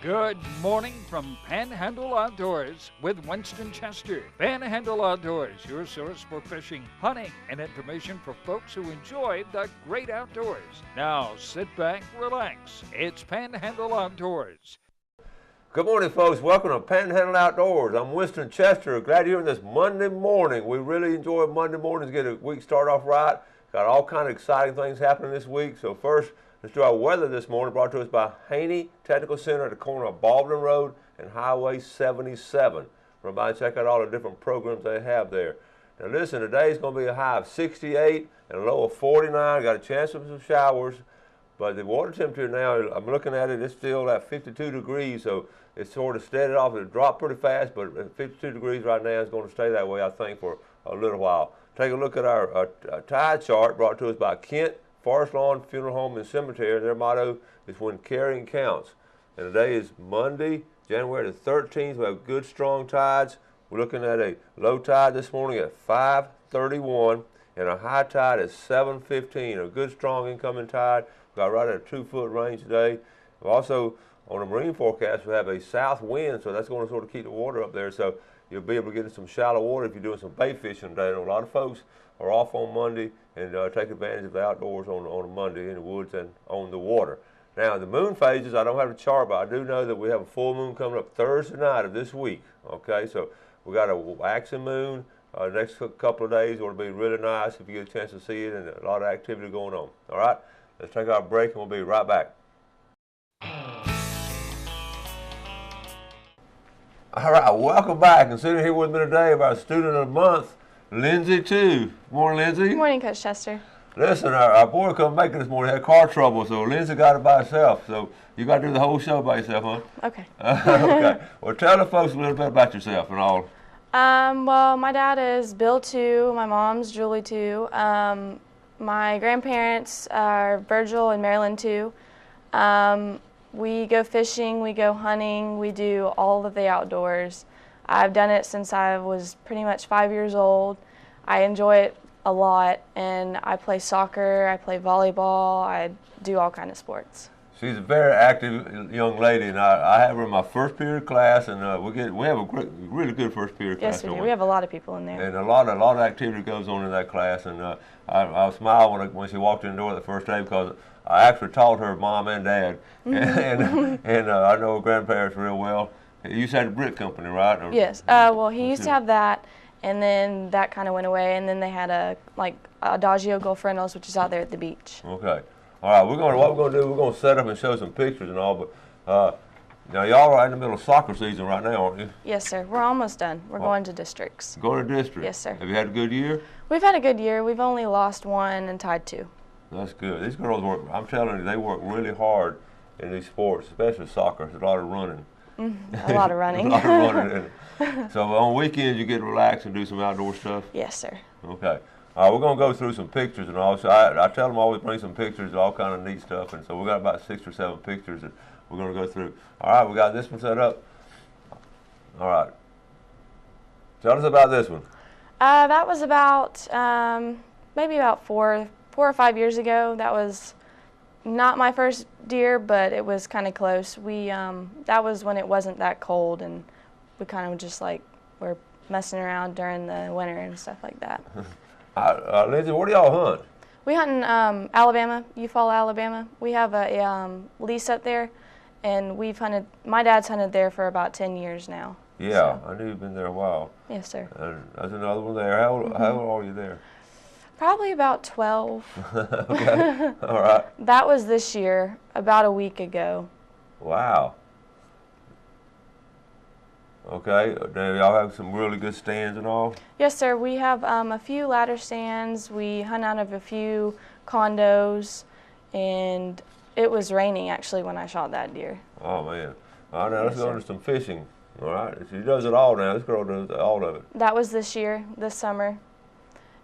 Good morning from Panhandle Outdoors with Winston Chester. Panhandle Outdoors, your source for fishing, hunting, and information for folks who enjoy the great outdoors. Now sit back, relax. It's Panhandle Outdoors. Good morning, folks. Welcome to Panhandle Outdoors. I'm Winston Chester. Glad you're here this Monday morning. We really enjoy Monday mornings, get a week started off right. Got all kind of exciting things happening this week. So first, let's do our weather this morning, brought to us by Haney Technical Center at the corner of Baldwin Road and Highway 77. Remember, check out all the different programs they have there. Now listen, today is going to be a high of 68 and a low of 49. Got a chance of some showers. But the water temperature now, I'm looking at it, it's still at 52 degrees, so it's sort of steadied off. It dropped pretty fast, but at 52 degrees right now is going to stay that way, I think, for a little while. Take a look at our tide chart brought to us by Kent Forest Lawn Funeral Home and Cemetery. Their motto is when caring counts. And today is Monday, January the 13th. We have good, strong tides. We're looking at a low tide this morning at 5:31 and a high tide at 7:15. A good, strong incoming tide. Got right at a 2-foot range today. Also, on the marine forecast, we have a south wind, so that's going to sort of keep the water up there. So you'll be able to get in some shallow water if you're doing some bait fishing today. A lot of folks are off on Monday and take advantage of the outdoors on a Monday in the woods and on the water. Now, the moon phases, I don't have a chart, but I do know that we have a full moon coming up Thursday night of this week. Okay, so we got a waxing moon. Next couple of days, it'll be really nice if you get a chance to see it, and a lot of activity going on. All right, let's take our break and we'll be right back. All right, welcome back. And sitting here with me today about our student of the month, Lindsay, too. Morning, Lindsay. Good morning, Coach Chester. Listen, our boy couldn't make it this morning. He had car trouble, so Lindsay got it by herself. So you got to do the whole show by yourself, huh? Okay. Okay. Well, tell the folks a little bit about yourself and all. Well, my dad is Bill, too. My mom's Julie, too. My grandparents are Virgil and Marilyn, too. We go fishing, we go hunting, we do all of the outdoors. I've done it since I was pretty much 5 years old. I enjoy it a lot, and I play soccer, I play volleyball, I do all kinds of sports. She's a very active young lady, and I have her in my first period class, and we have a really good first period class. Yes, we do. We have a lot of people in there. And a lot of activity goes on in that class, and I smiled when she walked in the door the first day because I actually taught her mom and dad, and I know her grandparents real well. You used to have a brick company, right? Or, yes. Well, he used to have that, and then that kind of went away, and then they had a Adagio Gulf Rentals, which is out there at the beach. Okay. All right. What we're going to do? We're going to set up and show some pictures and all, but now y'all are in the middle of soccer season right now, aren't you? Yes, sir. We're almost done. We're going to districts. Going to district? Yes, sir. Have you had a good year? We've had a good year. We've only lost one and tied two. That's good. These girls work, I'm telling you, they work really hard in these sports, especially soccer. It's a lot of running. A lot of running. A lot of running. So on weekends, you get to relax and do some outdoor stuff? Yes, sir. Okay. We're going to go through some pictures and all. So I tell them always bring some pictures, all kind of neat stuff. And so we got about 6 or 7 pictures that we're going to go through. All right, we got this one set up. All right. Tell us about this one. That was about maybe about 4 or 5 years ago. That was not my first deer, but it was kind of close. That was when it wasn't that cold, and we kind of just were messing around during the winter and stuff like that. Lindsay, where do y'all hunt? We hunt in Alabama, Eufaula, Alabama. We have a lease up there, and my dad's hunted there for about 10 years now. Yeah, so. I knew you've been there a while. Yes, sir. And there's another one there. How old are you there? Probably about 12. Okay, all right. That was this year, about a week ago. Wow. Okay, now y'all have some really good stands and all? Yes, sir. We have a few ladder stands. We hunt out of a few condos, and it was raining actually when I shot that deer. Oh, man. All right, now let's go into some fishing. All right, she does it all now. This girl does all of it. That was this year, this summer.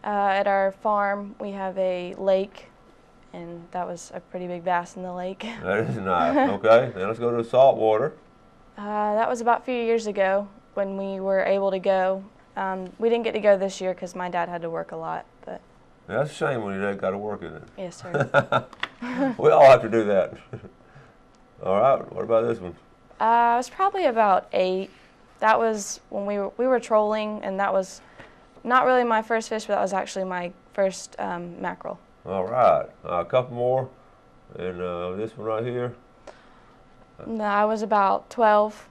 At our farm, we have a lake, and that was a pretty big bass in the lake. That is nice. Okay, now let's go to the salt water. That was about a few years ago when we were able to go. We didn't get to go this year because my dad had to work a lot. But Yeah, that's a shame when your dad got to work, isn't it? yes, sir. We all have to do that. All right, what about this one? I was probably about 8. That was when we were trolling, and that was not really my first fish, but that was actually my first mackerel. All right. A couple more. And this one right here. No, I was about 12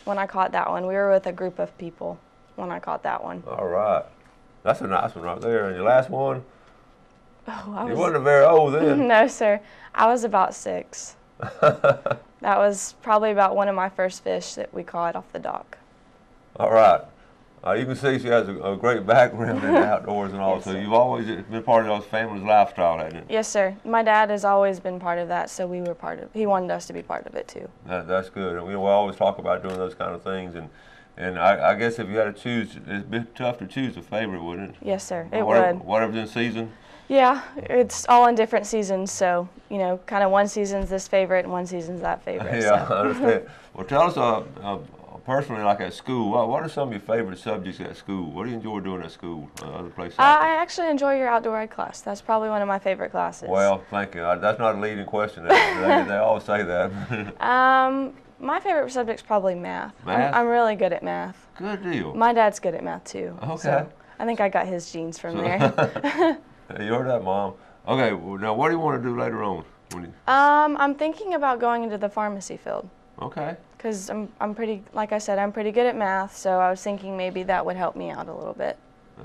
when I caught that one. We were with a group of people when I caught that one. All right. That's a nice one right there. And your last one? Oh, You wasn't very old then. No, sir. I was about 6. That was probably about one of my first fish that we caught off the dock. All right. You can see she has a great background in the outdoors and all, Yes, so sir. you've always been part of those family's lifestyle, hasn't it? Yes, sir. My dad has always been part of that, so we were he wanted us to be part of it too. That's good. And we always talk about doing those kind of things, and I guess if you had to choose, it'd be tough to choose a favorite, wouldn't it? Yes, sir. It would. Whatever's in season? Yeah, it's all in different seasons, so, kind of one season's this favorite and one season's that favorite. Yeah, so. I understand. Well, tell us personally, like at school, what are some of your favorite subjects at school? What do you enjoy doing at school, other places? I actually enjoy your outdoor ed class. That's probably one of my favorite classes. Well, thank you. That's not a leading question. They always say that. My favorite subject's probably math. Math? I'm really good at math. Good deal. My dad's good at math too. Okay. So I think I got his genes from there. You heard that, Mom. Okay, well, now what do you want to do later on? I'm thinking about going into the pharmacy field. Okay. Because I'm pretty, like I said, I'm pretty good at math, so I was thinking maybe that would help me out a little bit.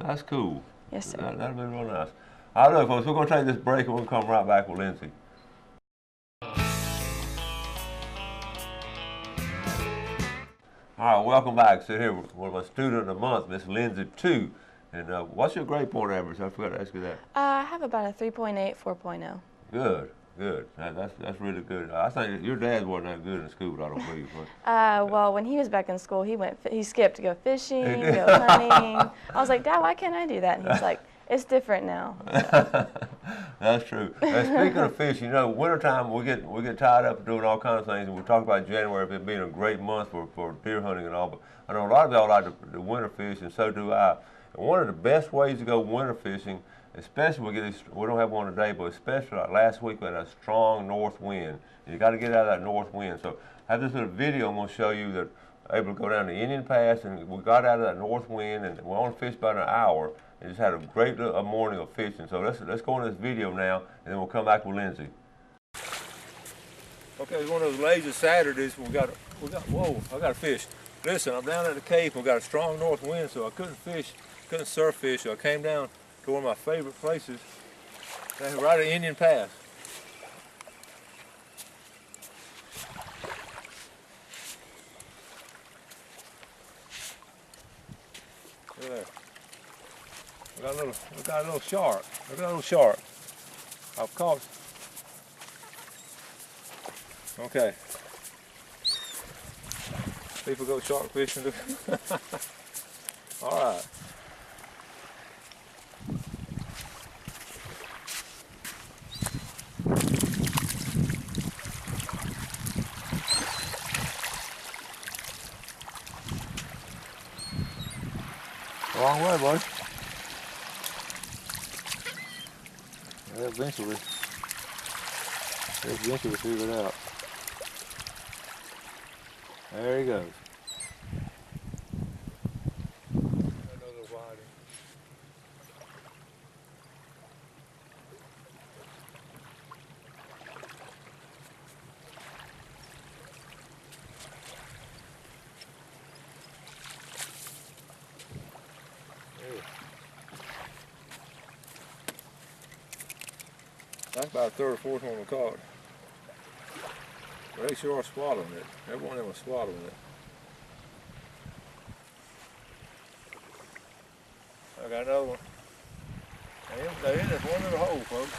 That's cool. Yes, sir. That'll be real nice. All right, folks, we're going to take this break and we'll come right back with Lindsay. All right, welcome back. Sit here with one of my student of the month, Miss Lindsay 2. And what's your grade point average? I forgot to ask you that. I have about a 3.8, 4.0. Good, good. That's really good. I think your dad wasn't that good in school, I don't believe. Well, when he was back in school, he skipped to go fishing, go hunting. I was like, Dad, why can't I do that? And he's like, it's different now. So. That's true. And speaking of fish, wintertime we get tied up doing all kinds of things, and we talk about January being a great month for deer hunting and all. But I know a lot of y'all like to winter fish, and so do I. And one of the best ways to go winter fishing, especially we don't have one today, but especially like last week we had a strong north wind, and you got to get out of that north wind. So I have this little video I'm going to show you that able to go down the Indian Pass, and we got out of that north wind, and we only fished about an hour. And just had a great morning of fishing. So let's go into this video now, and then we'll come back with Lindsay. Okay, it's one of those lazy Saturdays. We got whoa! I got a fish. Listen, I'm down at the cave. We got a strong north wind, so I couldn't surf fish. So I came down to one of my favorite places, right at Indian Pass. Look at there. We got a little shark. Look at that little shark. I've caught. Okay. People go shark fishing. All right. Long way, boy. Eventually figure it out. There he goes. Another whiting. That's about a third or fourth one we caught. But they sure are swallowing it. Every one of them was swallowing it. I got another one. They're in this one little hole, folks.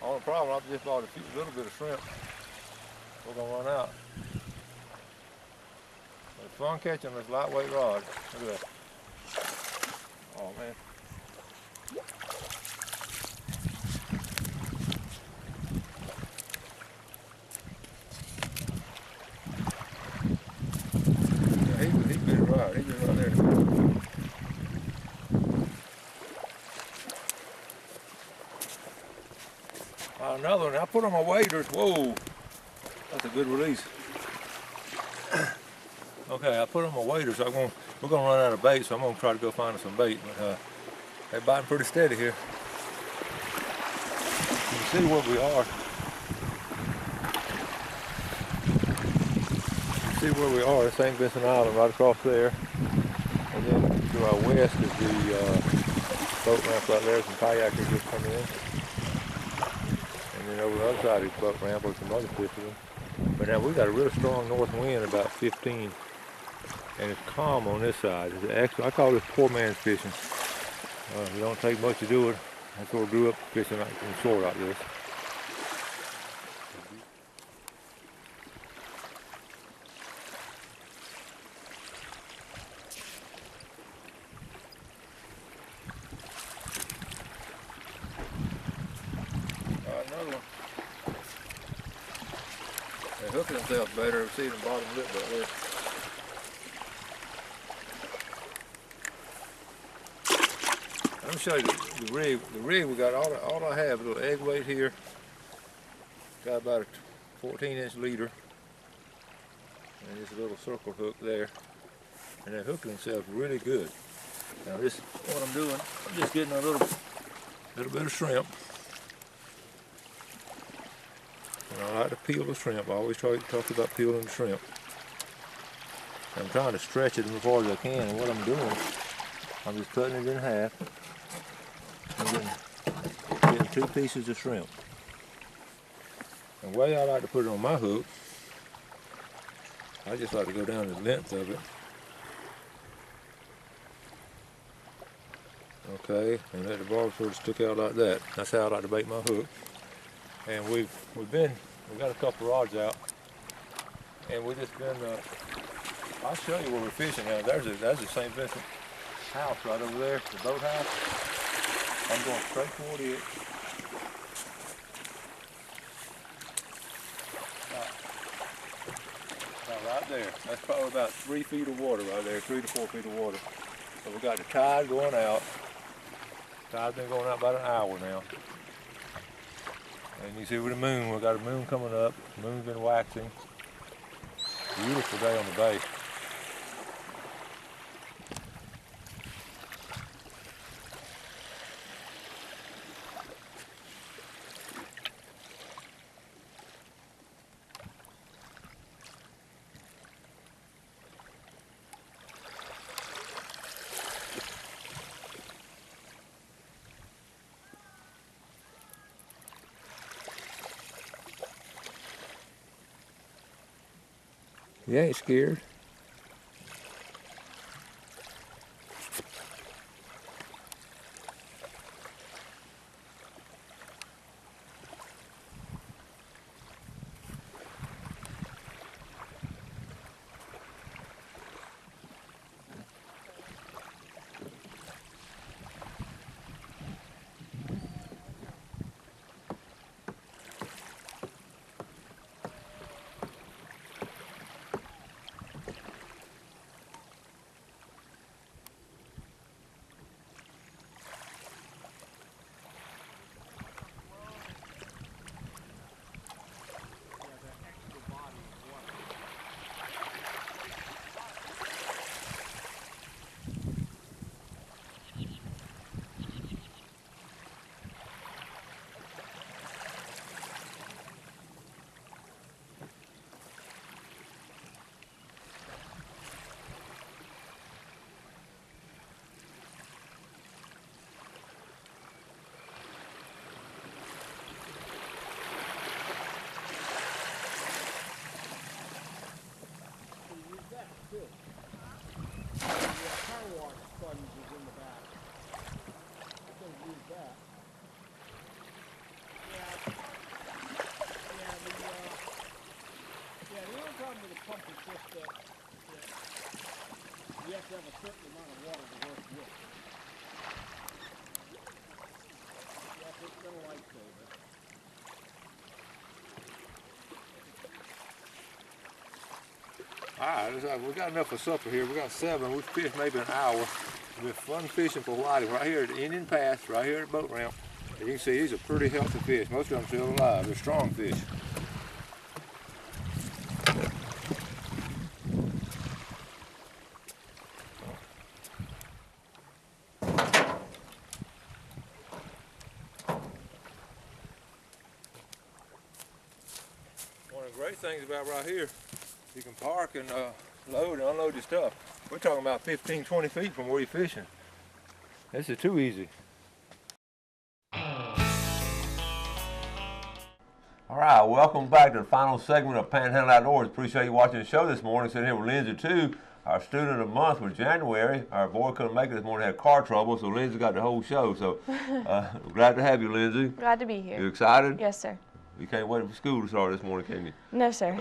Only problem, I just bought a little bit of shrimp. We're gonna run out. It's fun catching this lightweight rod. Look at that. Oh man. He bit it right. He bit it right there. All Got another one. I put on my waders. Whoa, that's a good release. Okay, I put on my waders. We're gonna run out of bait, so I'm gonna try to go find some bait. But they're biting pretty steady here. You can see where we are. You see where we are. St. Vincent Island right across there. And then to our west is the boat ramp out there. Some kayakers just coming in. And then over the other side of the boat ramp with some other fishermen. But now we got a really strong north wind, about 15. And it's calm on this side. It's actually, I call this poor man's fishing. It don't take much to do it. That's where I grew up fishing in the shore like this. Another one. They're hooking themselves better. See the bottom lip right there. Let me show you the rig. The rig, we got all I have, a little egg weight here. Got about a 14-inch leader. And this little circle hook there. And they're hooking themselves really good. Now this, what I'm doing, I'm just getting a little bit of shrimp. And I like to peel the shrimp. I always talk about peeling the shrimp. I'm trying to stretch it as far as I can, and what I'm doing, I'm just cutting it in half. I'm getting 2 pieces of shrimp. And the way I like to put it on my hook, I just like to go down the length of it. Okay, and let the barb sort of stick out like that. That's how I like to bait my hook. And we've got a couple rods out, and we've just been. I'll show you where we're fishing now. There's the St. Vincent house right over there, the boat house. I'm going straight toward it. About right there. That's probably about 3 feet of water right there, 3 to 4 feet of water. So we got the tide going out. Tide's been going out about an hour now. And you see with the moon, we've got a moon coming up. The moon's been waxing. Beautiful day on the bay. You ain't scared. You have to have a certain amount of water to work with. Yes, it's been a lifesaver. All right, we got enough for supper here. We got 7. We fished maybe an hour. It's been fun fishing for Whitey right here at the Indian Pass, right here at the boat ramp. And you can see these are pretty healthy fish. Most of them still alive. They're strong fish. One of the great things about right here, you can park and load and unload your stuff. We're talking about 15, 20 feet from where you're fishing. This is too easy. All right, welcome back to the final segment of Panhandle Outdoors. Appreciate you watching the show this morning. Sitting here with Lindsay, too. Our student of the month was January. Our boy couldn't make it this morning, had car trouble, so Lindsay got the whole show. So glad to have you, Lindsay. Glad to be here. You excited? Yes, sir. You can't wait for school to start this morning, can you? No, sir.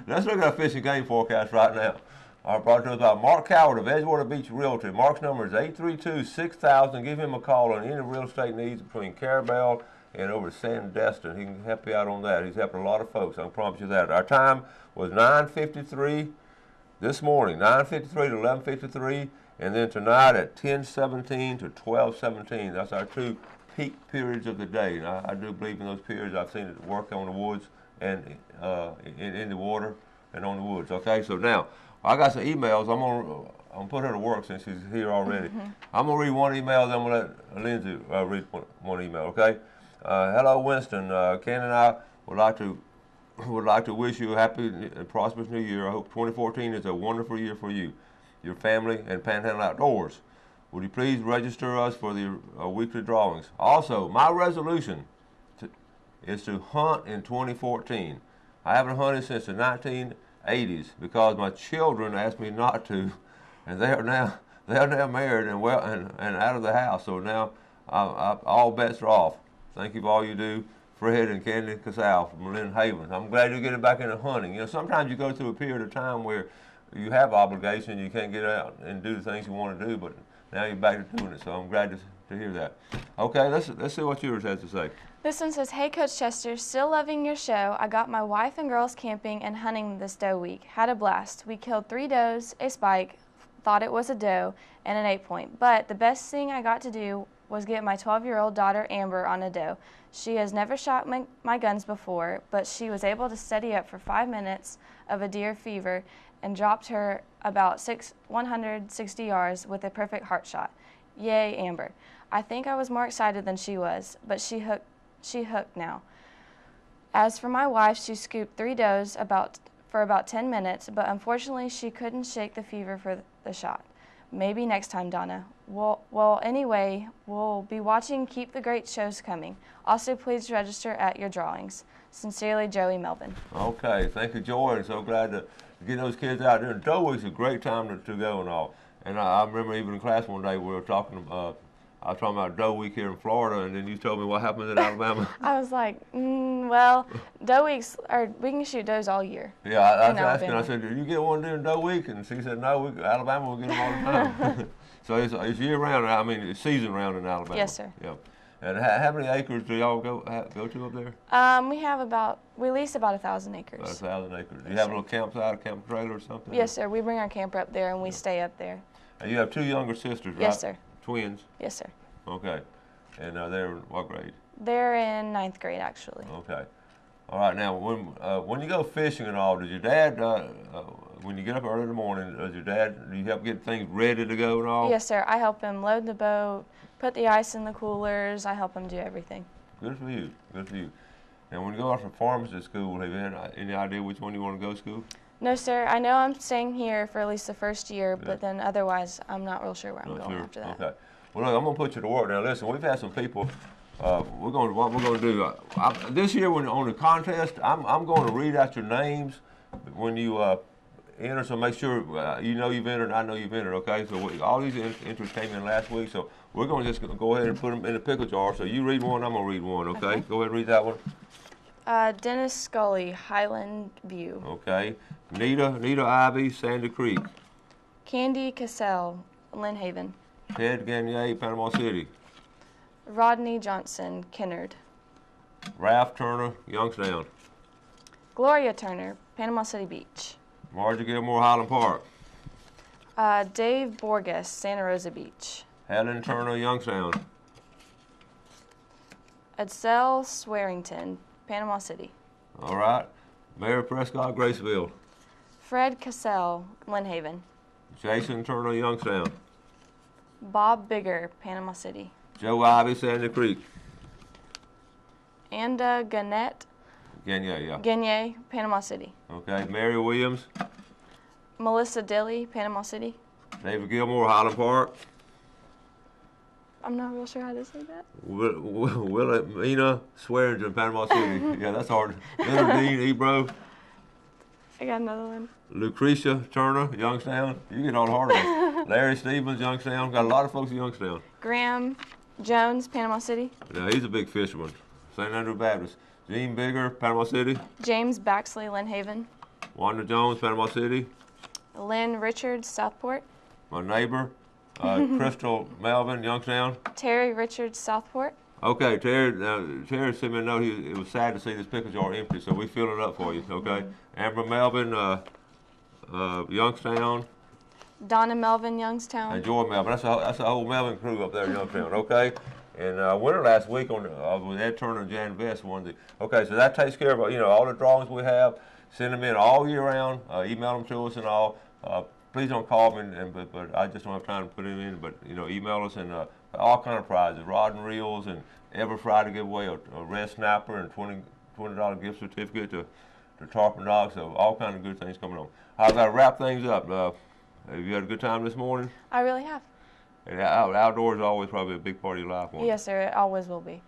Let's look at our fishing game forecast right now. Our brought to us by Mark Coward of Edgewater Beach Realty. Mark's number is 832-6000. Give him a call on any real estate needs between Carabel and over Sandestin. He can help you out on that. He's helping a lot of folks, I can promise you that. Our time was 9:53 this morning, 9:53 to 11:53, and then tonight at 10:17 to 12:17. That's our two peak periods of the day. And I do believe in those periods. I've seen it work on the woods and in the water and on the woods. Okay, so now I got some emails. I'm gonna put her to work since she's here already. I'm gonna read one email, then I'm gonna let Lindsay read one email. Okay. Hello, Winston. Ken and I would like to wish you a happy and prosperous new year. I hope 2014 is a wonderful year for you, your family, and Panhandle Outdoors. Would you please register us for the weekly drawings? Also, my resolution is to hunt in 2014. I haven't hunted since the 1980s because my children asked me not to, and they are now married and out of the house. So now all bets are off. Thank you for all you do, Fred and Candy Casal from Lynn Haven. I'm glad you're getting back into hunting. You know, sometimes you go through a period of time where you have obligations, you can't get out and do the things you want to do, but now you're back to doing it. So I'm glad to hear that. Okay, let's see what yours has to say. This one says, hey, Coach Chester, still loving your show. I got my wife and girls camping and hunting this doe week. Had a blast. We killed 3 does, a spike, thought it was a doe, and an 8-point. But the best thing I got to do was get my 12-year-old daughter Amber on a doe. She has never shot my guns before, but she was able to steady up for 5 minutes of a deer fever and dropped her about 160 yards with a perfect heart shot. Yay, Amber. I think I was more excited than she was, but she hooked now. As for my wife, she scooped 3 does for about 10 minutes, but unfortunately she couldn't shake the fever for the shot. Maybe next time, Donna. Well, anyway, we'll be watching Keep the Great shows coming. Also, please register at your drawings. Sincerely, Joey Melvin. Okay, thank you, Joy. And so glad to get those kids out there. And Doe Week's a great time to go and all. And I remember even in class one day we were talking I was talking about Doe Week here in Florida, and then you told me what happened in Alabama. I was like, well, Doe Weeks, we can shoot does all year. Yeah, I was asking, I said, did you get one during Doe Week? And she said, no, Alabama will get them all the time. So it's year round, I mean, it's season round in Alabama. Yes, sir. Yeah. And how many acres do y'all go to up there? We lease about 1,000 acres. About 1,000 acres. Do you have a little campsite, a camp trailer or something? Yes, sir. We bring our camper up there and we stay up there. And you have 2 younger sisters, right? Yes, sir. Twins? Yes, sir. Okay. And they're in what grade? They're in 9th grade, actually. Okay. All right. Now, when you go fishing and all, does your dad, when you get up early in the morning, do you help get things ready to go and all? Yes, sir. I help him load the boat, put the ice in the coolers. I help him do everything. Good for you. Good for you. And when you go out from pharmacy school, have you had any idea which one you want to go to school? No, sir. I know I'm staying here for at least the first year, Yeah. but then otherwise, I'm not real sure where I'm going after that. Okay. Well, look, I'm gonna put you to work now. Listen, we've had some people. What we're gonna do this year on the contest. I'm going to read out your names when you enter. So make sure you know you've entered. I know you've entered. Okay. So all these entries came in last week. So we're gonna just go ahead and put them in the pickle jar. So you read one, I'm gonna read one. Okay. Go ahead and read that one. Dennis Scully, Highland View. Okay. Nita Ivy, Sandy Creek. Candy Cassell, Lynn Haven. Ted Gagne, Panama City. Rodney Johnson, Kennard. Ralph Turner, Youngstown. Gloria Turner, Panama City Beach. Margie Gilmore, Highland Park. Dave Borges, Santa Rosa Beach. Helen Turner, Youngstown. Edsel Swearington, Panama City. All right. Mary Prescott, Graceville. Fred Cassell, Glen Haven. Jason Turner, Youngstown. Bob Bigger, Panama City. Joe Ivy, Sandy Creek. Anda Gannett Gagne, yeah. Gagne, Panama City. Okay. Mary Williams. Melissa Dilly, Panama City. David Gilmore, Highland Park. I'm not real sure how to say that. Wilhelmina Swearingen, Panama City. Yeah, that's hard. Leonard Dean, Ebro. I got another one. Lucretia Turner, Youngstown. You get all the hard ones. Larry Stevens, Youngstown. Got a lot of folks in Youngstown. Graham Jones, Panama City. Yeah, he's a big fisherman. St. Andrew Baptist. Gene Bigger, Panama City. James Baxley, Lynn Haven. Wanda Jones, Panama City. Lynn Richards, Southport. My neighbor, Crystal Melvin, Youngstown. Terry Richards, Southport. Okay, Terry sent me a note. It was sad to see this pickle jar empty, so we filled it up for you, okay? Amber Melvin, Youngstown. Donna Melvin, Youngstown. And Joy Melvin. That's the whole Melvin crew up there in Youngstown, okay? And winter last week with Ed Turner and Jan Vest okay, so that takes care of all the drawings we have. Send them in all year round. Email them to us and all. Please don't call me, but I just don't have time to put them in. But email us and all kind of prizes, rod and reels, and every Friday give away a red snapper and $20 gift certificate to Tarpon Dogs. So all kind of good things coming on. I've got to wrap things up. Have you had a good time this morning? I really have. And outdoors is always probably a big part of your life, won't it? Yes, sir. It always will be.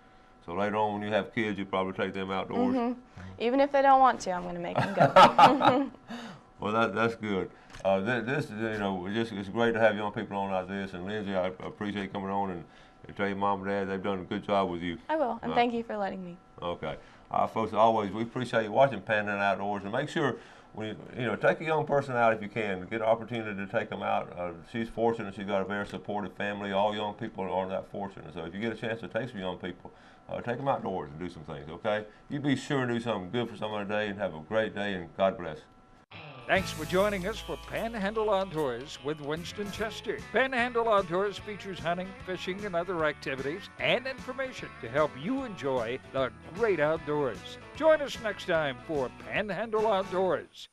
So later on when you have kids, you probably take them outdoors. Even if they don't want to, I'm going to make them go. Well, that's good. It's great to have young people on like this. And Lindsay, I appreciate you coming on and tell your mom and dad they've done a good job with you. I will, and thank you for letting me. Okay. Folks, always, we appreciate you watching Panhandle Outdoors, and make sure take a young person out if you can. Get an opportunity to take them out. She's fortunate; she's got a very supportive family. All young people aren't that fortunate. So if you get a chance to take some young people, take them outdoors and do some things. Okay? You be sure to do something good for someone today, and have a great day. And God bless. Thanks for joining us for Panhandle Outdoors with Winston Chester. Panhandle Outdoors features hunting, fishing, and other activities and information to help you enjoy the great outdoors. Join us next time for Panhandle Outdoors.